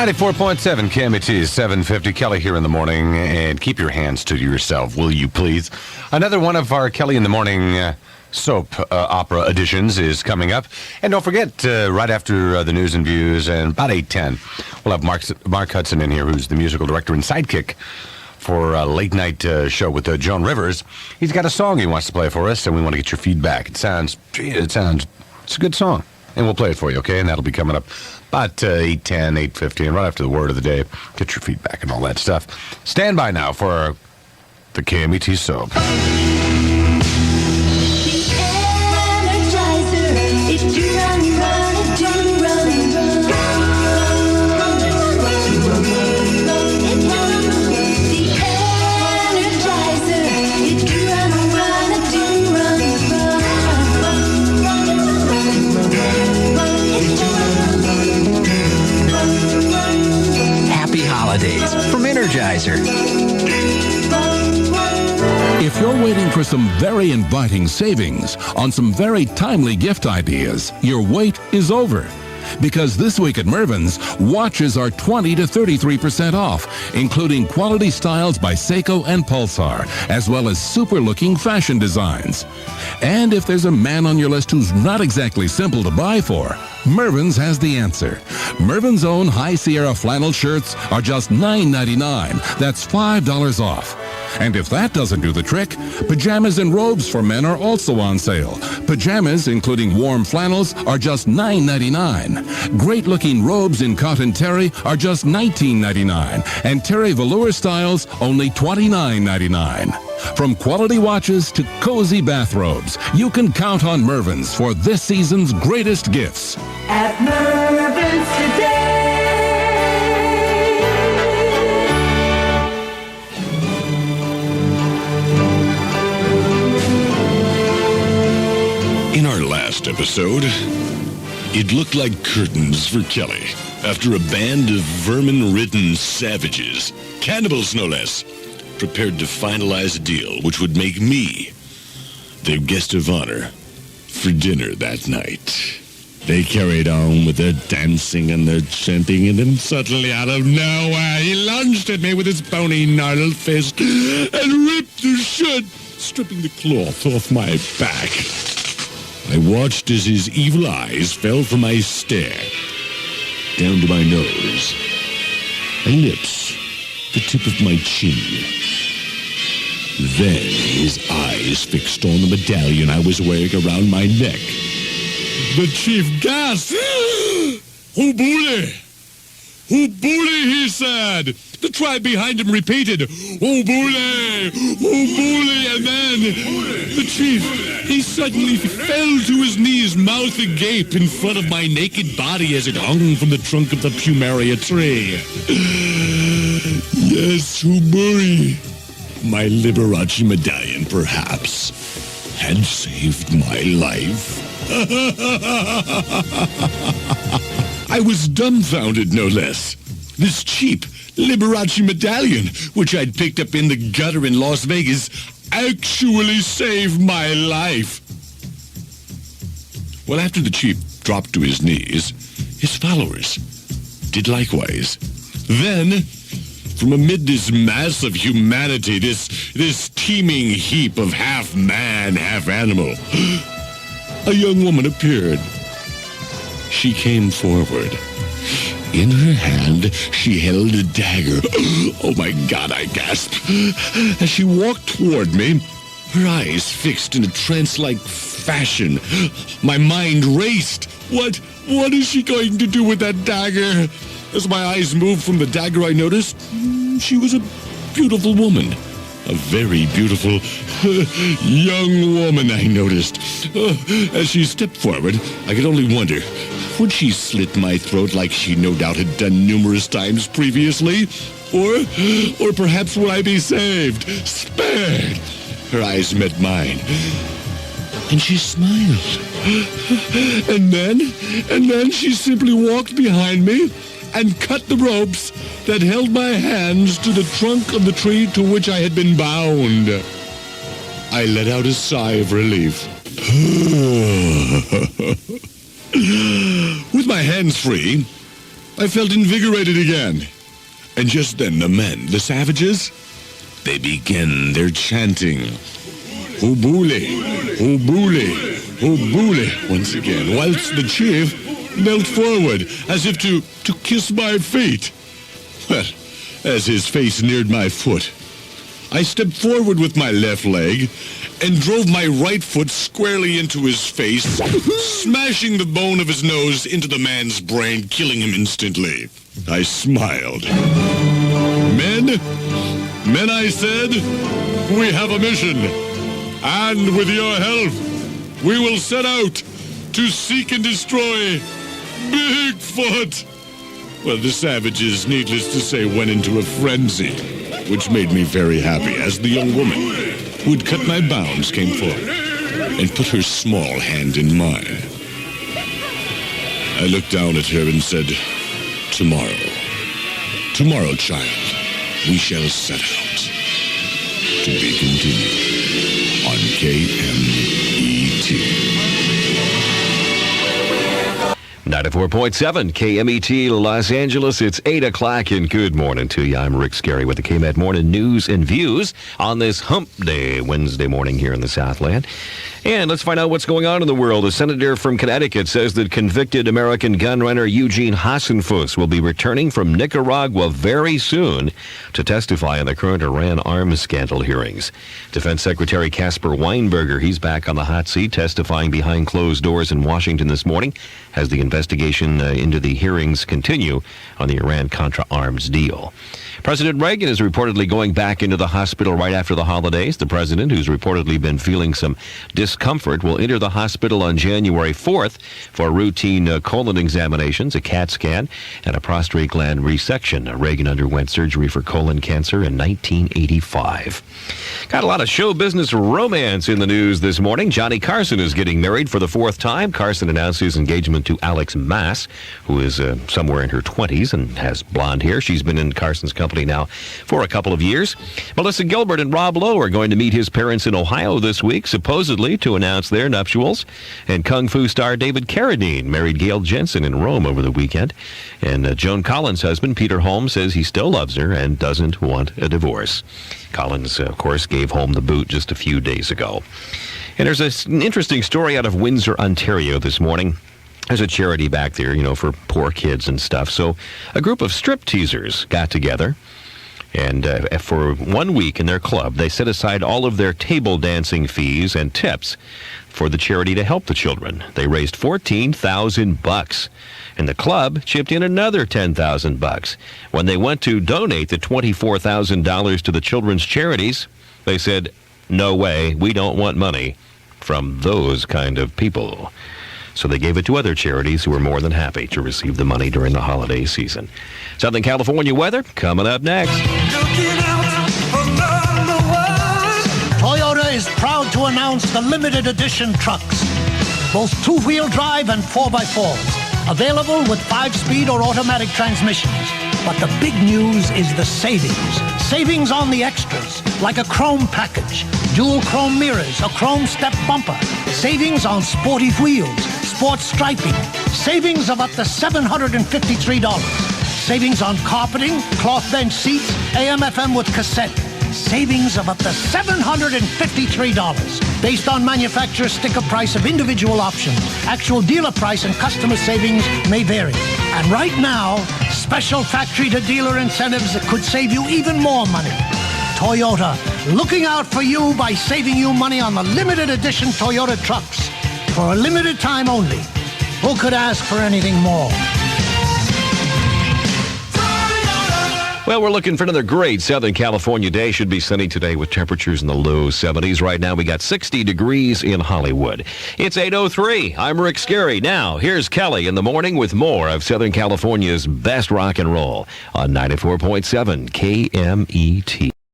94.7 KMET 750. Kelly here in the morning. And keep your hands to yourself, will you please? Another one of our Kelly in the Morning soap opera editions is coming up. And don't forget, right after the news and views and about 8:10, we'll have Mark Hudson in here, who's the musical director and sidekick for a late night show with Joan Rivers. He's got a song he wants to play for us, and we want to get your feedback. It's a good song. And we'll play it for you, okay? And that'll be coming up about 8:10, 8:50, and right after the word of the day. Get your feedback and all that stuff. Stand by now for the KMET soap. Holidays from Energizer. If you're waiting for some very inviting savings on some very timely gift ideas, your wait is over. Because this week at Mervyn's, watches are 20 to 33% off, including quality styles by Seiko and Pulsar, as well as super-looking fashion designs. And if there's a man on your list who's not exactly simple to buy for, Mervyn's has the answer. Mervyn's own High Sierra flannel shirts are just $9.99. That's $5 off. And if that doesn't do the trick, pajamas and robes for men are also on sale. Pajamas, including warm flannels, are just $9.99. Great-looking robes in cotton terry are just $19.99. And terry velour styles, only $29.99. From quality watches to cozy bathrobes, you can count on Mervyn's for this season's greatest gifts. At Mervyn's today. In our last episode, it looked like curtains for Kelly after a band of vermin-ridden savages, cannibals no less, prepared to finalize a deal which would make me their guest of honor for dinner that night. They carried on with their dancing and their chanting, and then suddenly, out of nowhere, he lunged at me with his bony, gnarled fist and ripped the shirt, stripping the cloth off my back. I watched as his evil eyes fell from my stare down to my nose, my lips, the tip of my chin. Then his eyes fixed on the medallion I was wearing around my neck. The chief gasped. "Who-bully! Who-bully," he said. The tribe behind him repeated, "Who-bully! Who-bully!" And then the chief, he suddenly fell to his knees, mouth agape, in front of my naked body as it hung from the trunk of the plumeria tree. Yes, Who-bully. My Liberace medallion, perhaps, had saved my life. I was dumbfounded, no less. This cheap Liberace medallion, which I'd picked up in the gutter in Las Vegas, actually saved my life. Well, after the chief dropped to his knees, his followers did likewise. Then, from amid this mass of humanity, this teeming heap of half man, half animal, a young woman appeared. She came forward. In her hand, she held a dagger. "Oh, my God," I gasped. As she walked toward me, her eyes fixed in a trance-like fashion, my mind raced. What is she going to do with that dagger? As my eyes moved from the dagger, I noticed she was a beautiful woman. A very beautiful young woman, I noticed. As she stepped forward, I could only wonder, would she slit my throat like she no doubt had done numerous times previously? Or perhaps would I be saved, spared? Her eyes met mine, and she smiled. And then she simply walked behind me and cut the ropes that held my hands to the trunk of the tree to which I had been bound. I let out a sigh of relief. With my hands free, I felt invigorated again. And just then the men, the savages, they began their chanting. Obule, obule, obule, once again, whilst the chief knelt forward as if to kiss my feet. Well, as his face neared my foot, I stepped forward with my left leg and drove my right foot squarely into his face, smashing the bone of his nose into the man's brain, killing him instantly. I smiled. Men, I said, we have a mission, and with your help, we will set out to seek and destroy Bigfoot. Well, the savages, needless to say, went into a frenzy, which made me very happy as the young woman who had cut my bounds came forward and put her small hand in mine. I looked down at her and said, Tomorrow, child, we shall set out. To be continued on KMET. 94.7 KMET Los Angeles. It's 8 o'clock and good morning to you. I'm Rick Scary with the KMET Morning News and Views on this Hump Day, Wednesday morning here in the Southland. And let's find out what's going on in the world. A senator from Connecticut says that convicted American gun runner Eugene Hasenfuss will be returning from Nicaragua very soon to testify in the current Iran arms scandal hearings. Defense Secretary Casper Weinberger, he's back on the hot seat, testifying behind closed doors in Washington this morning as the investigation into the hearings continue on the Iran-Contra arms deal. President Reagan is reportedly going back into the hospital right after the holidays. The president, who's reportedly been feeling some discomfort, will enter the hospital on January 4th for routine colon examinations, a CAT scan, and a prostate gland resection. Reagan underwent surgery for colon cancer in 1985. Got a lot of show business romance in the news this morning. Johnny Carson is getting married for the fourth time. Carson announced his engagement to Alex Mass, who is somewhere in her 20s and has blonde hair. She's been in Carson's company now for a couple of years. Melissa Gilbert and Rob Lowe are going to meet his parents in Ohio this week, supposedly to announce their nuptials. And Kung Fu star David Carradine married Gail Jensen in Rome over the weekend. And Joan Collins' husband, Peter Holmes, says he still loves her and doesn't want a divorce. Collins, of course, gave home the boot just a few days ago. And there's an interesting story out of Windsor, Ontario this morning. There's a charity back there, for poor kids and stuff. So a group of strip teasers got together, and for 1 week in their club, they set aside all of their table dancing fees and tips for the charity to help the children. They raised $14,000, and the club chipped in another $10,000. When they went to donate the $24,000 to the children's charities, they said, "No way, we don't want money from those kind of people." So they gave it to other charities who were more than happy to receive the money during the holiday season. Southern California weather coming up next. Toyota is proud to announce the limited edition trucks, both two-wheel drive and 4x4s, available with 5-speed or automatic transmissions. But the big news is the savings. Savings on the extras, like a chrome package, dual chrome mirrors, a chrome step bumper, savings on sporty wheels, sports striping, savings of up to $753, savings on carpeting, cloth bench seats, AM/FM with cassette, savings of up to $753, based on manufacturer sticker price of individual options. Actual dealer price and customer savings may vary. And right now, special factory-to-dealer incentives that could save you even more money. Toyota, looking out for you by saving you money on the limited edition Toyota trucks. For a limited time only. Who could ask for anything more? Well, we're looking for another great Southern California day. Should be sunny today with temperatures in the low 70s. Right now, we got 60 degrees in Hollywood. It's 8:03. I'm Rick Scary. Now, here's Kelly in the morning with more of Southern California's best rock and roll on 94.7 KMET.